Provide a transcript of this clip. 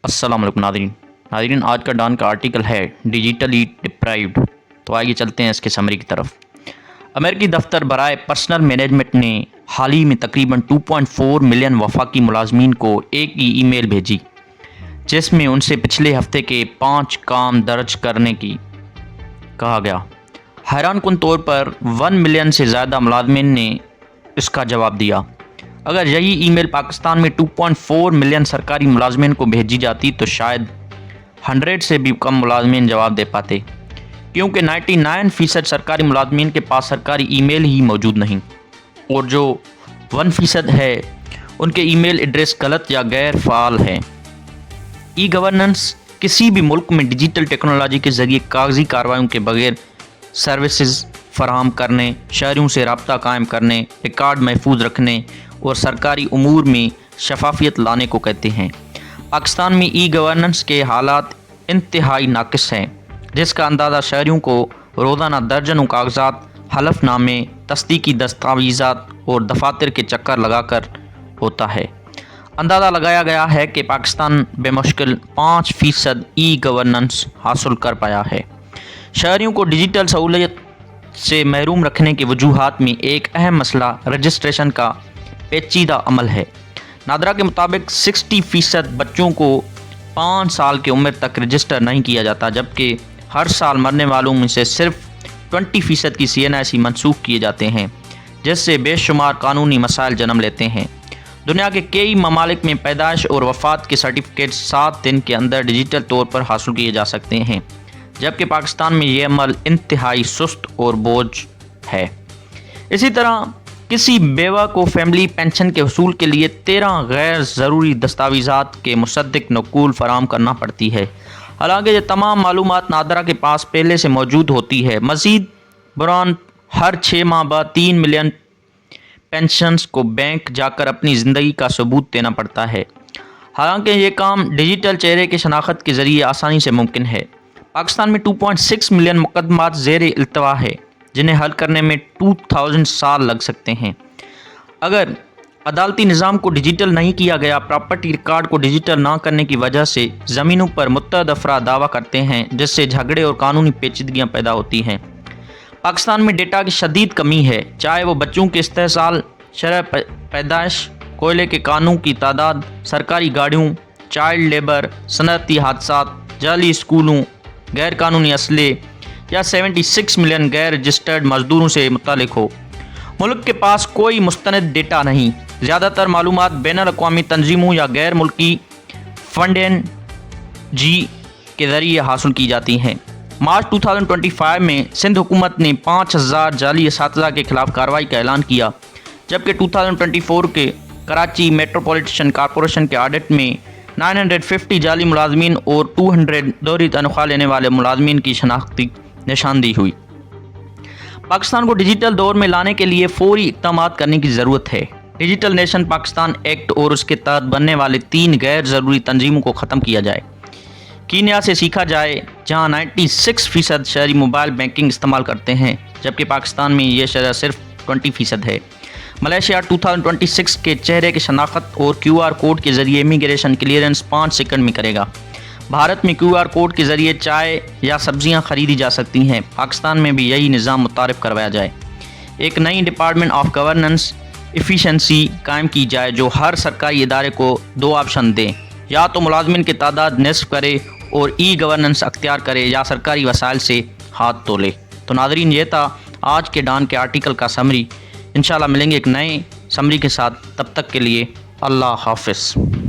अस्सलाम वालेकुम नाज़रीन आज का डॉन का आर्टिकल है डिजिटली डिप्राइव्ड। तो आइए चलते हैं इसके समरी की तरफ। अमेरिकी दफ्तर बराए पर्सनल मैनेजमेंट ने हाल ही में तकरीबन 2.4 मिलियन वफाकी मुलाजमीन को एक ही ईमेल भेजी जिसमें उनसे पिछले हफ्ते के 5 काम दर्ज करने की कहा गया। हैरानकुन तौर पर 1 मिलियन से ज़्यादा मुलाजमीन ने इसका जवाब दिया। अगर यही ईमेल पाकिस्तान में 2.4 मिलियन सरकारी मुलाजमीन को भेजी जाती तो शायद 100 से भी कम मुलाजमीन जवाब दे पाते, क्योंकि 99% सरकारी मुलाजमीन के पास सरकारी ईमेल ही मौजूद नहीं, और जो 1% है उनके ईमेल एड्रेस गलत या गैर फ़ाल है। ई गवर्नेंस किसी भी मुल्क में डिजिटल टेक्नोलॉजी के ज़रिए कागजी कार्रवाइयों के बगैर सर्विसेज फराहम करने, शहरियों से रब्ता कायम करने, रिकॉर्ड महफूज रखने और सरकारी उमूर में शफाफियत लाने को कहते हैं। पाकिस्तान में ई गवर्नेंस के हालात इंतहाई नाकिस हैं, जिसका अंदाज़ा शहरियों को रोज़ाना दर्जनों कागजात, हलफनामे, तस्दीकी दस्तावेज़ात और दफातर के चक्कर लगाकर होता है। अंदाज़ा लगाया गया है कि पाकिस्तान बेमुश्किल 5% ई गवर्नेंस हासिल कर पाया है। शहरियों को डिजिटल सहूलियत से महरूम रखने के वजूहात में एक अहम मसला रजिस्ट्रेशन का पेचीदा अमल है। नादरा के मुताबिक 60% बच्चों को 5 साल की उम्र तक रजिस्टर नहीं किया जाता, जबकि हर साल मरने वालों में से सिर्फ 20% की CNIC मनसूख किए जाते हैं, जिससे बेशुमार कानूनी मसाइल जन्म लेते हैं। दुनिया के कई ममालिक में पैदाइश और वफ़ात के सर्टिफिकेट 7 दिन के अंदर डिजिटल तौर पर हासिल किए जा सकते हैं, जबकि पाकिस्तान में ये अमल इंतहाई सुस्त और बोझ है। इसी तरह किसी बेवा को फैमिली पेंशन के वसूल के लिए 13 गैर ज़रूरी दस्तावेज़ात के मुसद्दिक नकूल फराहम करना पड़ती है। हालांकि ये तमाम मालूमात नादरा के पास पहले से मौजूद होती है। मज़ीद बरान हर 6 माह बाद 3 मिलियन पेंशन्स को बैंक जाकर अपनी ज़िंदगी का सबूत देना पड़ता है। हालांकि ये काम डिजिटल चेहरे के शनाख्त के ज़रिए आसानी से मुमकिन है। पाकिस्तान में 2.6 मिलियन मुकदमात ज़ेर इल्तवा है, जिन्हें हल करने में 2000 साल लग सकते हैं। अगर अदालती निज़ाम को डिजिटल नहीं किया गया, प्रॉपर्टी रिकॉर्ड को डिजिटल ना करने की वजह से ज़मीनों पर मुत्तअद अफराद दावा करते हैं, जिससे झगड़े और कानूनी पेचीदगियाँ पैदा होती हैं। पाकिस्तान में डेटा की शदीद कमी है, चाहे वो बच्चों के इस्तेसाल, शरह पैदाइश, कोयले के कानून की तादाद, सरकारी गाड़ियों, चाइल्ड लेबर, सनअती हादसात, जाली स्कूलों, गैर कानूनी असले या 76 मिलियन गैर रजिस्टर्ड मजदूरों से मुतालिक हो। मुल्क के पास कोई मुस्तनद डेटा नहीं। ज़्यादातर मालूमात बैनुल अक़वामी तंजीमों या गैर मुल्की फंड जी के ज़रिए हासिल की जाती हैं। मार्च 2025 में सिंध हुकूमत ने 5000 जाली असातिज़ा के खिलाफ कार्रवाई का ऐलान किया, जबकि 2024 के कराची मेट्रोपॉलिटन कॉरपोरेशन के ऑडिट में 950 जाली मुलाजमीन और 200 दोहरी तनख्वाह लेने वाले मुलाजमीन की शनाख्ती निशानदी हुई। पाकिस्तान को डिजिटल दौर में लाने के लिए फौरी इक़दाम करने की ज़रूरत है। डिजिटल नेशन पाकिस्तान एक्ट और उसके तहत बनने वाले 3 गैर ज़रूरी तंजीमों को ख़त्म किया जाए। कीनिया से सीखा जाए, जहां 96% शहरी मोबाइल बैंकिंग इस्तेमाल करते हैं, जबकि पाकिस्तान में ये शरह सिर्फ 20% है। मलेशिया 2026 के चेहरे की शनाख्त और QR कोड के ज़रिए इमिग्रेशन क्लियरेंस 5 सेकंड में करेगा। भारत में QR कोड के ज़रिए चाय या सब्जियां खरीदी जा सकती हैं। पाकिस्तान में भी यही निज़ाम मुतारिफ करवाया जाए। एक नई डिपार्टमेंट ऑफ गवर्नेंस एफिशिएंसी कायम की जाए, जो हर सरकारी इदारे को 2 ऑप्शन दें, या तो मुलाजमिन की तादाद निस्फ करे और ई गवर्नेंस अख्तियार करे, या सरकारी वसाइल से हाथ धो ले। तो नाज़रीन, ये था आज के डॉन के आर्टिकल का समरी। इंशाल्लाह मिलेंगे एक नए समरी के साथ। तब तक के लिए अल्लाह हाफ़िज़।